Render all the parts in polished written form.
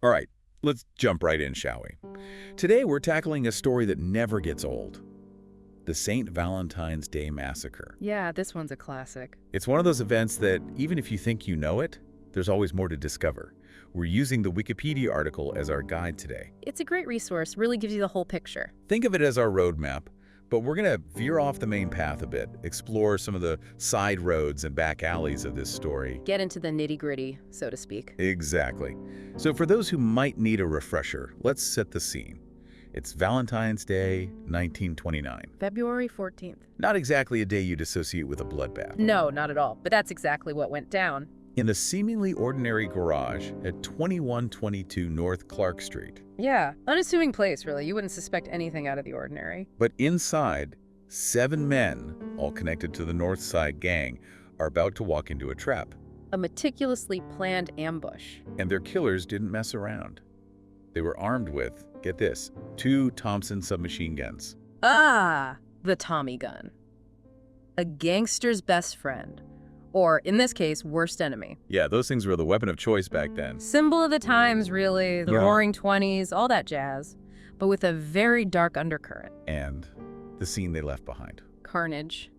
All right, let's jump right in, shall we? Today, we're tackling a story that never gets old. The St. Valentine's Day Massacre. Yeah, this one's a classic. It's one of those events that, even if you think you know it, there's always more to discover. We're using the Wikipedia article as our guide today. It's a great resource, really gives you the whole picture. Think of it as our roadmap, but we're going to veer off the main path a bit, explore some of the side roads and back alleys of this story. Get into the nitty-gritty, so to speak. Exactly. So for those who might need a refresher, let's set the scene. It's Valentine's Day, 1929. February 14th. Not exactly a day you'd associate with a bloodbath. No, not at all, but that's exactly what went down. In a seemingly ordinary garage at 2122 North Clark Street. Yeah, unassuming place, really. You wouldn't suspect anything out of the ordinary. But inside, 7 men, all connected to the North Side gang, are about to walk into a trap. A meticulously planned ambush. And their killers didn't mess around. They were armed with, get this, 2 Thompson submachine guns. Ah, the Tommy gun. A gangster's best friend. Or, in this case, worst enemy. Yeah, those things were the weapon of choice back then. Symbol of the times, really. The Yeah. roaring 20s, all that jazz. But with a very dark undercurrent. And the scene they left behind. Carnage.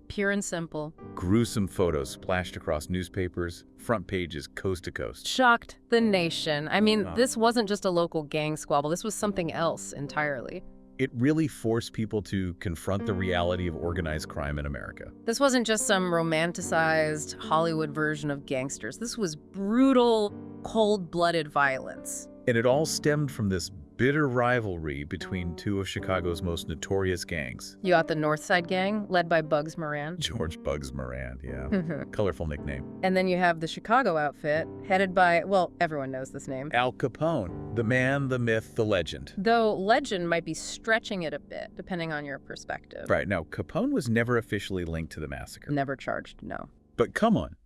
Pure and simple. Gruesome photos splashed across newspapers, front pages coast to coast. Shocked the nation. I mean, Wow. this wasn't just a local gang squabble. This was something else entirely. It really forced people to confront the reality of organized crime in America. This wasn't just some romanticized Hollywood version of gangsters. This was brutal, cold-blooded violence. And it all stemmed from this bitter rivalry between 2 of Chicago's most notorious gangs. You got the North Side Gang, led by Bugs Moran. George Bugs Moran, yeah. Colorful nickname. And then you have the Chicago outfit, headed by, well, everyone knows this name. Al Capone, the man, the myth, the legend. Though legend might be stretching it a bit, depending on your perspective. Right, now, Capone was never officially linked to the massacre. Never charged, no. But come on,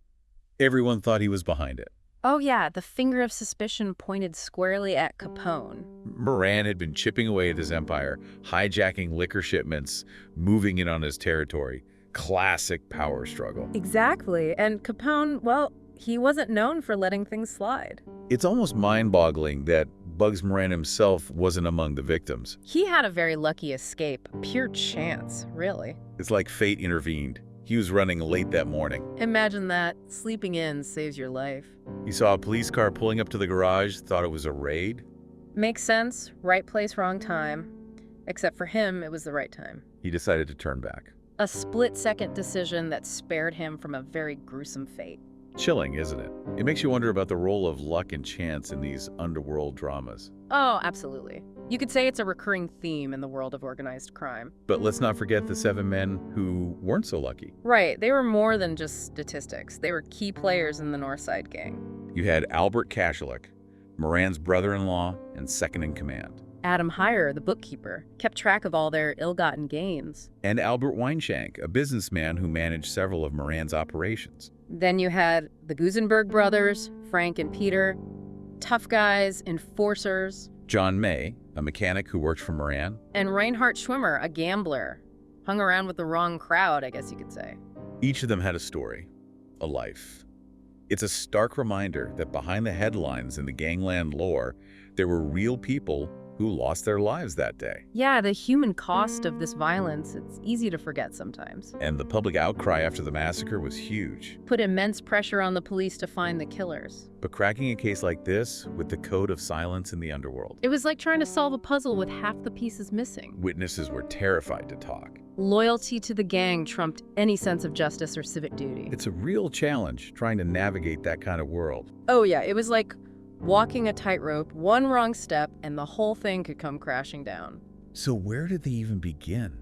everyone thought he was behind it. Oh yeah, the finger of suspicion pointed squarely at Capone. Moran had been chipping away at his empire, hijacking liquor shipments, moving in on his territory. Classic power struggle. Exactly, and Capone, well, he wasn't known for letting things slide. It's almost mind-boggling that Bugs Moran himself wasn't among the victims. He had a very lucky escape, pure chance, really. It's like fate intervened. He was running late that morning. Imagine that, sleeping in saves your life. He saw a police car pulling up to the garage, thought it was a raid. Makes sense, right place, wrong time. Except for him, it was the right time. He decided to turn back. A split-second decision that spared him from a very gruesome fate. Chilling, isn't it? It makes you wonder about the role of luck and chance in these underworld dramas. Oh, absolutely. You could say it's a recurring theme in the world of organized crime. But let's not forget the 7 men who weren't so lucky. Right, they were more than just statistics. They were key players in the North Side Gang. You had Albert Kashelik, Moran's brother-in-law and second in command. Adam Heyer, the bookkeeper, kept track of all their ill-gotten gains. And Albert Weinshank, a businessman who managed several of Moran's operations. Then you had the Gusenberg brothers, Frank and Peter, tough guys, enforcers. John May, a mechanic who worked for Moran. And Reinhard Schwimmer, a gambler. Hung around with the wrong crowd, I guess you could say. Each of them had a story, a life. It's a stark reminder that behind the headlines in the gangland lore, there were real people who lost their lives that day. Yeah, the human cost of this violence, it's easy to forget sometimes. And the public outcry after the massacre was huge. Put immense pressure on the police to find the killers. But cracking a case like this with the code of silence in the underworld, It was like trying to solve a puzzle with half the pieces missing. witnesses were terrified to talk. Loyalty to the gang trumped any sense of justice or civic duty. It's a real challenge trying to navigate that kind of world. Oh yeah, it was like walking a tightrope, one wrong step, and the whole thing could come crashing down. So where did they even begin?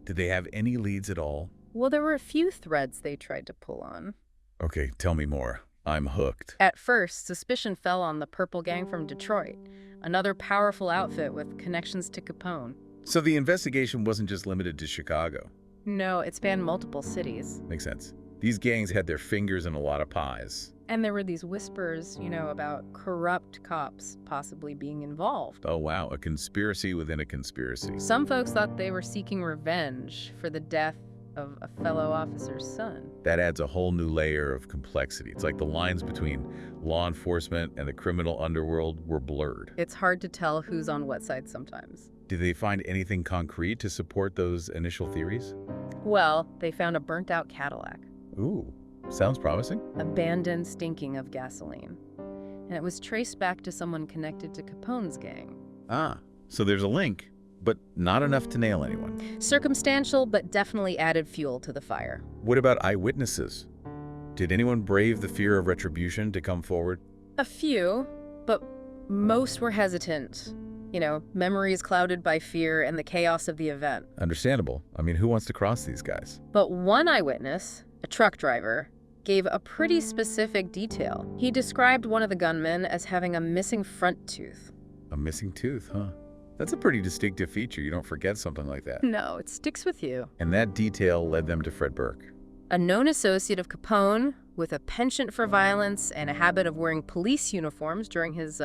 Did they have any leads at all? Well, there were a few threads they tried to pull on. Okay, tell me more. I'm hooked. At first, suspicion fell on the Purple Gang from Detroit, another powerful outfit with connections to Capone. So the investigation wasn't just limited to Chicago. No, it spanned multiple cities. Makes sense. These gangs had their fingers in a lot of pies. And there were these whispers, about corrupt cops possibly being involved. Oh wow, a conspiracy within a conspiracy. Some folks thought they were seeking revenge for the death of a fellow officer's son. That adds a whole new layer of complexity. It's like the lines between law enforcement and the criminal underworld were blurred. It's hard to tell who's on what side sometimes. Did they find anything concrete to support those initial theories? Well, they found a burnt-out Cadillac, Ooh, sounds promising. abandoned, stinking of gasoline. And it was traced back to someone connected to Capone's gang. Ah, so there's a link, but not enough to nail anyone. Circumstantial, but definitely added fuel to the fire. What about eyewitnesses? Did anyone brave the fear of retribution to come forward? A few, but most were hesitant. You know, memories clouded by fear and the chaos of the event. Understandable. I mean, who wants to cross these guys? But one eyewitness, a truck driver, gave a pretty specific detail. He described one of the gunmen as having a missing front tooth. A missing tooth, huh? That's a pretty distinctive feature. You don't forget something like that. No, it sticks with you. And that detail led them to Fred Burke. A known associate of Capone with a penchant for violence and a habit of wearing police uniforms during his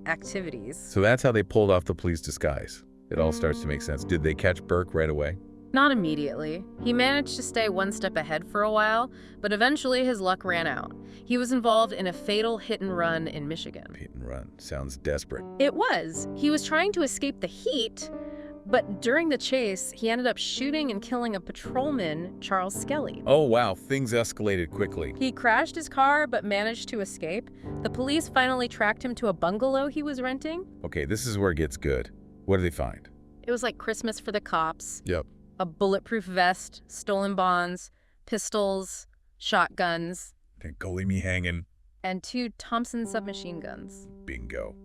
activities. So that's how they pulled off the police disguise. It all starts to make sense. Did they catch Burke right away? Not immediately. He managed to stay one step ahead for a while, but eventually his luck ran out. He was involved in a fatal hit-and-run in Michigan. Hit and run. Sounds desperate. It was. He was trying to escape the heat, but during the chase, he ended up shooting and killing a patrolman, Charles Skelly. Oh, wow. Things escalated quickly. He crashed his car but managed to escape. The police finally tracked him to a bungalow he was renting. Okay, this is where it gets good. What do they find? It was like Christmas for the cops. Yep. A bulletproof vest, stolen bonds, pistols, shotguns, Go leave me hanging. and 2 Thompson submachine guns. Bingo.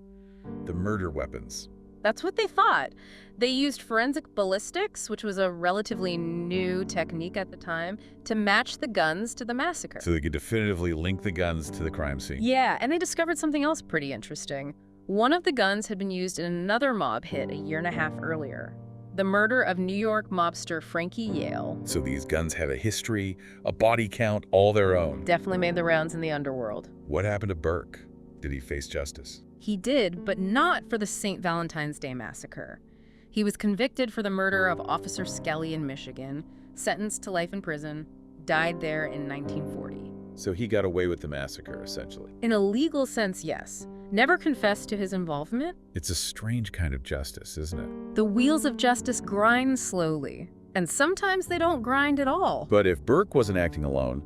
The murder weapons. That's what they thought. They used forensic ballistics, which was a relatively new technique at the time, to match the guns to the massacre. So they could definitively link the guns to the crime scene. Yeah, and they discovered something else pretty interesting. One of the guns had been used in another mob hit a year and a half earlier. The murder of New York mobster Frankie Yale. So these guns have a history, a body count, all their own. Definitely made the rounds in the underworld. What happened to Burke? Did he face justice? He did, but not for the St. Valentine's Day massacre. He was convicted for the murder of Officer Skelly in Michigan, sentenced to life in prison, died there in 1940. So he got away with the massacre, essentially. In a legal sense, yes. Never confessed to his involvement. It's a strange kind of justice, isn't it? The wheels of justice grind slowly, and sometimes they don't grind at all. But if Burke wasn't acting alone,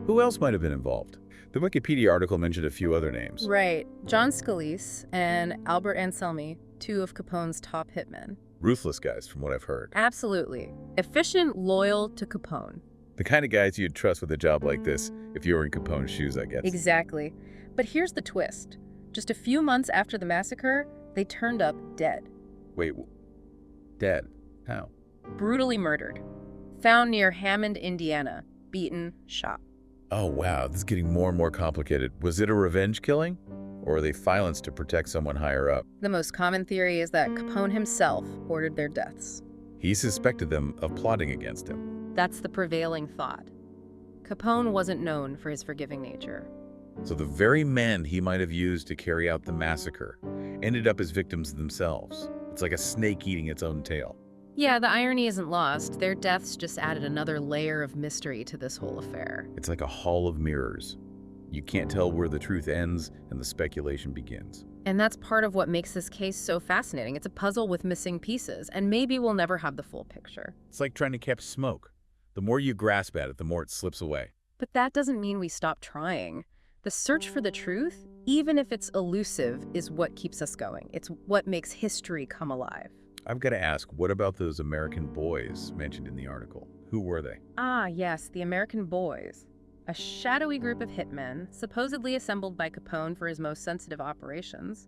who else might have been involved? The Wikipedia article mentioned a few other names. Right. John Scalise and Albert Anselmi, 2 of Capone's top hitmen. Ruthless guys, from what I've heard. Absolutely. Efficient, loyal to Capone. The kind of guys you'd trust with a job like this if you were in Capone's shoes, I guess. Exactly. But here's the twist. Just a few months after the massacre, they turned up dead. Wait, dead? How? Brutally murdered. Found near Hammond, Indiana. Beaten, shot. Oh, wow, this is getting more and more complicated. Was it a revenge killing? Or were they silenced to protect someone higher up? The most common theory is that Capone himself ordered their deaths. He suspected them of plotting against him. That's the prevailing thought. Capone wasn't known for his forgiving nature. So the very men he might have used to carry out the massacre ended up as victims themselves. It's like a snake eating its own tail. Yeah, the irony isn't lost. Their deaths just added another layer of mystery to this whole affair. It's like a hall of mirrors. You can't tell where the truth ends and the speculation begins. And that's part of what makes this case so fascinating. It's a puzzle with missing pieces, and maybe we'll never have the full picture. It's like trying to catch smoke. The more you grasp at it, the more it slips away. But that doesn't mean we stop trying. The search for the truth, even if it's elusive, is what keeps us going. It's what makes history come alive. I've got to ask, what about those American boys mentioned in the article? Who were they? Ah, yes, the American Boys. A shadowy group of hitmen, supposedly assembled by Capone for his most sensitive operations.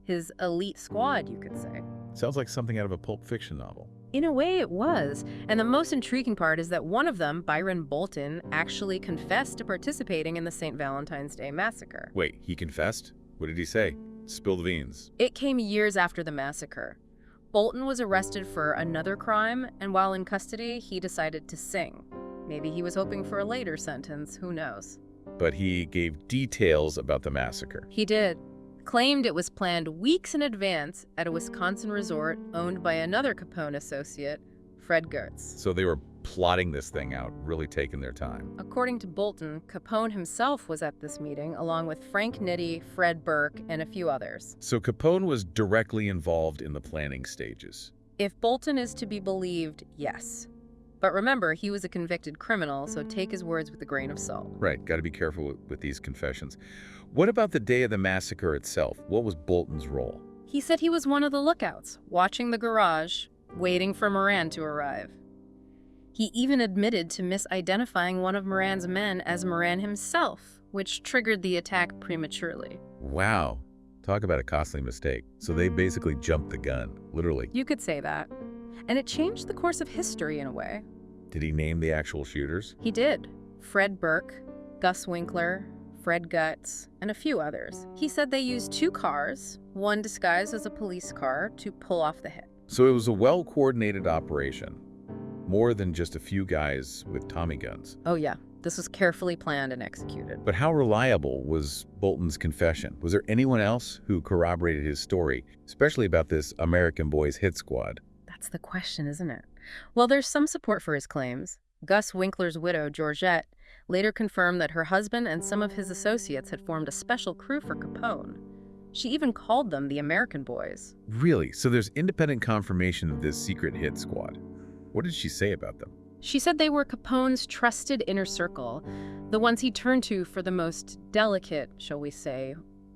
His elite squad, you could say. Sounds like something out of a Pulp Fiction novel. In a way, it was. And the most intriguing part is that one of them, Byron Bolton, actually confessed to participating in the St. Valentine's Day massacre. Wait, he confessed? What did he say? Spill the beans. It came years after the massacre. Bolton was arrested for another crime, and while in custody, he decided to sing. Maybe he was hoping for a later sentence, who knows? But he gave details about the massacre. He did. Claimed it was planned weeks in advance at a Wisconsin resort owned by another Capone associate, Fred Gertz. So they were plotting this thing out, really taking their time. According to Bolton, Capone himself was at this meeting, along with Frank Nitti, Fred Burke, and a few others. So Capone was directly involved in the planning stages. If Bolton is to be believed, yes. But remember, he was a convicted criminal, so take his words with a grain of salt. Right, got to be careful with these confessions. What about the day of the massacre itself? What was Bolton's role? He said he was one of the lookouts, watching the garage, waiting for Moran to arrive. He even admitted to misidentifying one of Moran's men as Moran himself, which triggered the attack prematurely. Wow, talk about a costly mistake. So they basically jumped the gun, literally. You could say that. And it changed the course of history in a way. Did he name the actual shooters? He did. Fred Burke, Gus Winkler, Fred Gertz, and a few others. He said they used 2 cars, one disguised as a police car, to pull off the hit. So it was a well-coordinated operation. More than just a few guys with Tommy guns. Oh yeah, this was carefully planned and executed. But how reliable was Bolton's confession? Was there anyone else who corroborated his story, especially about this American Boys hit squad? That's the question, isn't it? Well, there's some support for his claims. Gus Winkler's widow, Georgette, later confirmed that her husband and some of his associates had formed a special crew for Capone. She even called them the American Boys. Really? So there's independent confirmation of this secret hit squad. What did she say about them? She said they were Capone's trusted inner circle, the ones he turned to for the most delicate, shall we say,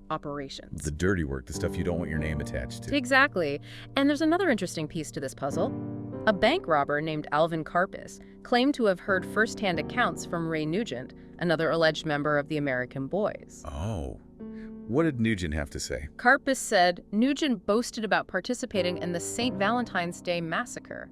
operations. The dirty work, the stuff you don't want your name attached to. Exactly. And there's another interesting piece to this puzzle. A bank robber named Alvin Karpis claimed to have heard firsthand accounts from Ray Nugent, another alleged member of the American Boys. Oh. What did Nugent have to say? Karpis said Nugent boasted about participating in the St. Valentine's Day Massacre,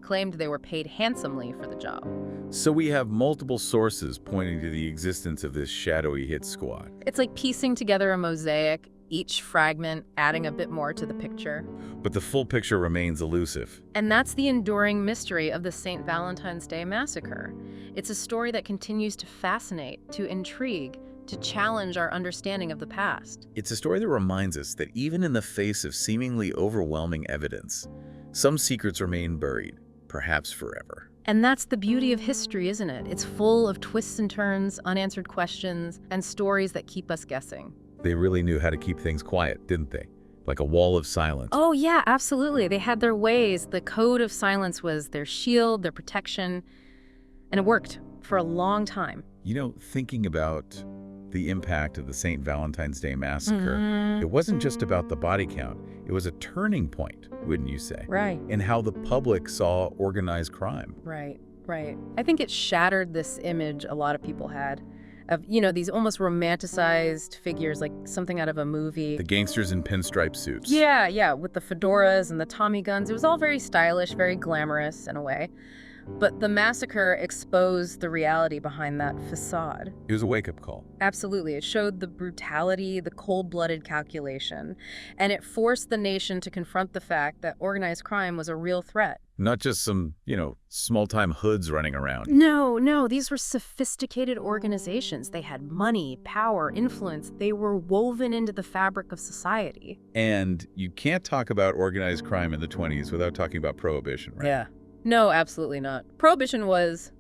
claimed they were paid handsomely for the job. So we have multiple sources pointing to the existence of this shadowy hit squad. It's like piecing together a mosaic, each fragment adding a bit more to the picture. But the full picture remains elusive. And that's the enduring mystery of the St. Valentine's Day Massacre. It's a story that continues to fascinate, to intrigue, to challenge our understanding of the past. It's a story that reminds us that even in the face of seemingly overwhelming evidence, some secrets remain buried, perhaps forever. And that's the beauty of history, isn't it? It's full of twists and turns, unanswered questions, and stories that keep us guessing. They really knew how to keep things quiet, didn't they? Like a wall of silence. Oh yeah, absolutely. They had their ways. The code of silence was their shield, their protection, and it worked for a long time. You know, thinking about the impact of the St. Valentine's Day Massacre, it wasn't just about the body count. It was a turning point, wouldn't you say? Right. In how the public saw organized crime. Right. I think it shattered this image a lot of people had of, these almost romanticized figures, like something out of a movie. The gangsters in pinstripe suits. Yeah, with the fedoras and the Tommy guns. It was all very stylish, very glamorous in a way. But the massacre exposed the reality behind that facade. It was a wake-up call. Absolutely. It showed the brutality, the cold-blooded calculation, and it forced the nation to confront the fact that organized crime was a real threat. Not just some, small-time hoods running around. No, these were sophisticated organizations. They had money, power, influence. They were woven into the fabric of society. And you can't talk about organized crime in the 20s without talking about Prohibition, right? Yeah. No, absolutely not. Prohibition was,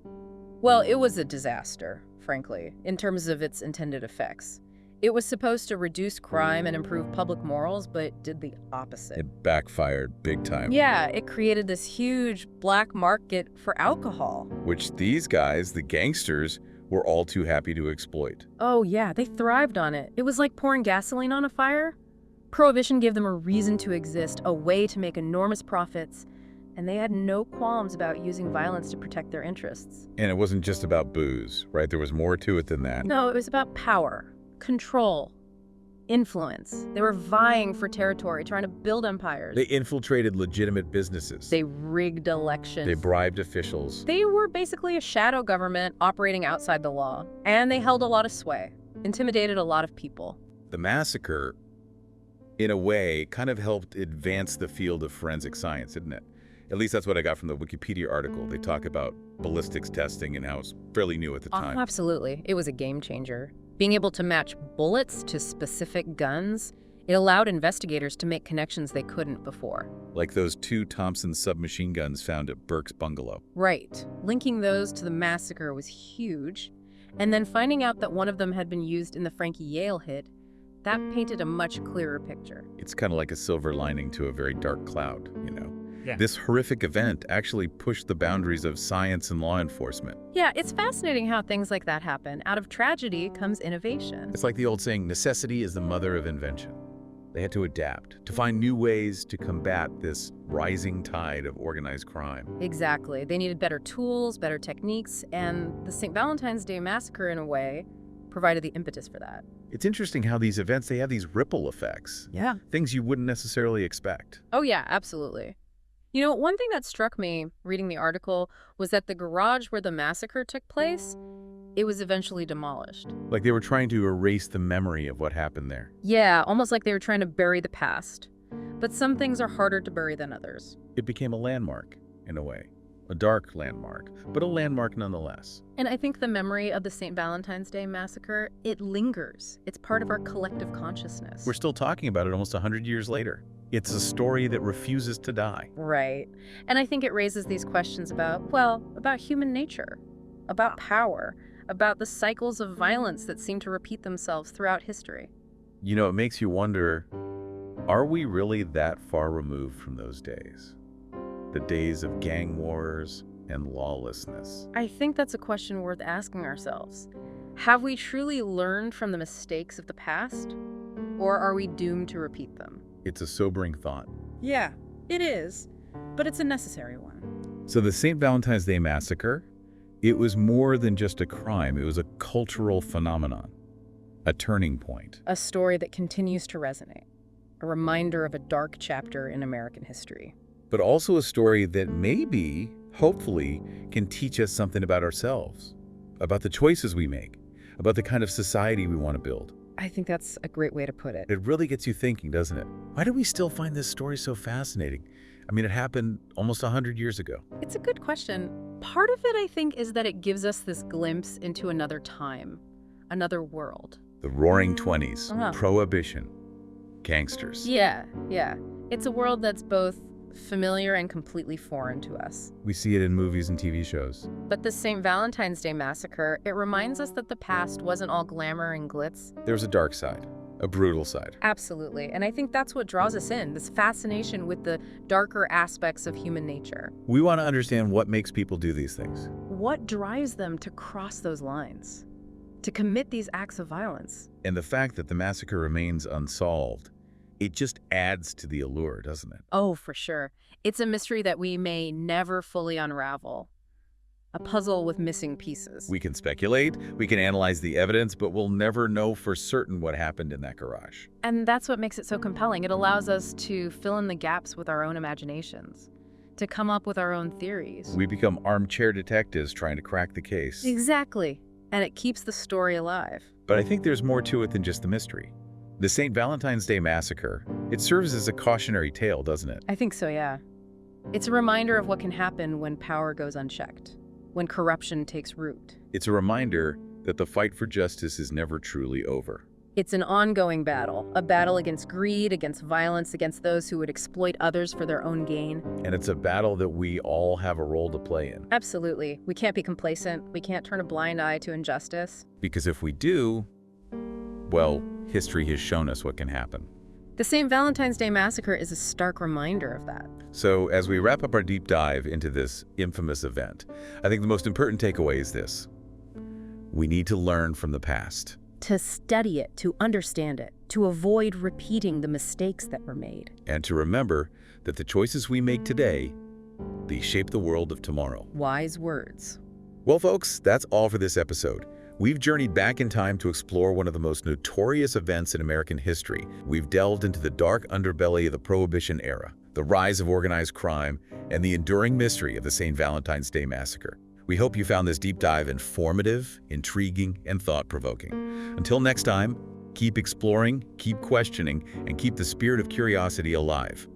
it was a disaster, frankly, in terms of its intended effects. It was supposed to reduce crime and improve public morals, but it did the opposite. It backfired big time. Yeah, it created this huge black market for alcohol. Which these guys, the gangsters, were all too happy to exploit. Oh yeah, they thrived on it. It was like pouring gasoline on a fire. Prohibition gave them a reason to exist, a way to make enormous profits, and they had no qualms about using violence to protect their interests. And it wasn't just about booze, right? There was more to it than that. No, it was about power, control, influence. They were vying for territory, trying to build empires. They infiltrated legitimate businesses. They rigged elections. They bribed officials. They were basically a shadow government operating outside the law. And they held a lot of sway, intimidated a lot of people. The massacre, in a way, kind of helped advance the field of forensic science, didn't it? At least that's what I got from the Wikipedia article. They talk about ballistics testing and how it's fairly new at the time. Oh, absolutely. It was a game changer. Being able to match bullets to specific guns, It allowed investigators to make connections they couldn't before. Like those 2 Thompson submachine guns found at Burke's bungalow. Right. Linking those to the massacre was huge. And then finding out that one of them had been used in the Frankie Yale hit, that painted a much clearer picture. It's kind of like a silver lining to a very dark cloud, you know? Yeah. This horrific event actually pushed the boundaries of science and law enforcement. Yeah, it's fascinating how things like that happen. Out of tragedy comes innovation. It's like the old saying, necessity is the mother of invention. They had to adapt, to find new ways to combat this rising tide of organized crime. Exactly. They needed better tools, better techniques, and the St. Valentine's Day Massacre, in a way, provided the impetus for that. It's interesting how these events, they have these ripple effects. Yeah. Things you wouldn't necessarily expect. Oh, yeah, absolutely. You know, one thing that struck me reading the article was that the garage where the massacre took place, it was eventually demolished. Like they were trying to erase the memory of what happened there. Yeah, almost like they were trying to bury the past. But some things are harder to bury than others. It became a landmark, in a way. A dark landmark, but a landmark nonetheless. And I think the memory of the St. Valentine's Day Massacre, it lingers. It's part of our collective consciousness. We're still talking about it almost 100 years later. It's a story that refuses to die. Right. And I think it raises these questions about, well, about human nature, about power, about the cycles of violence that seem to repeat themselves throughout history. You know, it makes you wonder, are we really that far removed from those days? The days of gang wars and lawlessness. I think that's a question worth asking ourselves. Have we truly learned from the mistakes of the past, or are we doomed to repeat them? It's a sobering thought. Yeah, it is, but it's a necessary one. So the St. Valentine's Day Massacre, it was more than just a crime. It was a cultural phenomenon, a turning point. A story that continues to resonate, a reminder of a dark chapter in American history. But also a story that maybe, hopefully, can teach us something about ourselves, about the choices we make, about the kind of society we want to build. I think that's a great way to put it. It really gets you thinking, doesn't it? Why do we still find this story so fascinating? I mean, it happened almost 100 years ago. It's a good question. Part of it, I think, is that it gives us this glimpse into another time, another world. The Roaring 20s, Uh-huh. Prohibition, gangsters. Yeah. It's a world that's both familiar and completely foreign to us. We see it in movies and TV shows. But the St. Valentine's Day Massacre, it reminds us that the past wasn't all glamour and glitz. There's a dark side, a brutal side. Absolutely. And I think that's what draws us in, this fascination with the darker aspects of human nature. We want to understand what makes people do these things. What drives them to cross those lines, to commit these acts of violence? And the fact that the massacre remains unsolved, it just adds to the allure, doesn't it? Oh, for sure. It's a mystery that we may never fully unravel. A puzzle with missing pieces. We can speculate, we can analyze the evidence, but we'll never know for certain what happened in that garage. And that's what makes it so compelling. It allows us to fill in the gaps with our own imaginations, to come up with our own theories. We become armchair detectives trying to crack the case. Exactly. And it keeps the story alive. But I think there's more to it than just the mystery. The St. Valentine's Day Massacre, it serves as a cautionary tale, doesn't it? I think so, yeah. It's a reminder of what can happen when power goes unchecked, when corruption takes root. It's a reminder that the fight for justice is never truly over. It's an ongoing battle, a battle against greed, against violence, against those who would exploit others for their own gain. And it's a battle that we all have a role to play in. Absolutely. We can't be complacent. We can't turn a blind eye to injustice. Because if we do, well, history has shown us what can happen. The St. Valentine's Day Massacre is a stark reminder of that. So as we wrap up our deep dive into this infamous event, I think the most important takeaway is this. We need to learn from the past. To study it, to understand it, to avoid repeating the mistakes that were made. And to remember that the choices we make today, they shape the world of tomorrow. Wise words. Well, folks, that's all for this episode. We've journeyed back in time to explore one of the most notorious events in American history. We've delved into the dark underbelly of the Prohibition era, the rise of organized crime, and the enduring mystery of the St. Valentine's Day Massacre. We hope you found this deep dive informative, intriguing, and thought-provoking. Until next time, keep exploring, keep questioning, and keep the spirit of curiosity alive.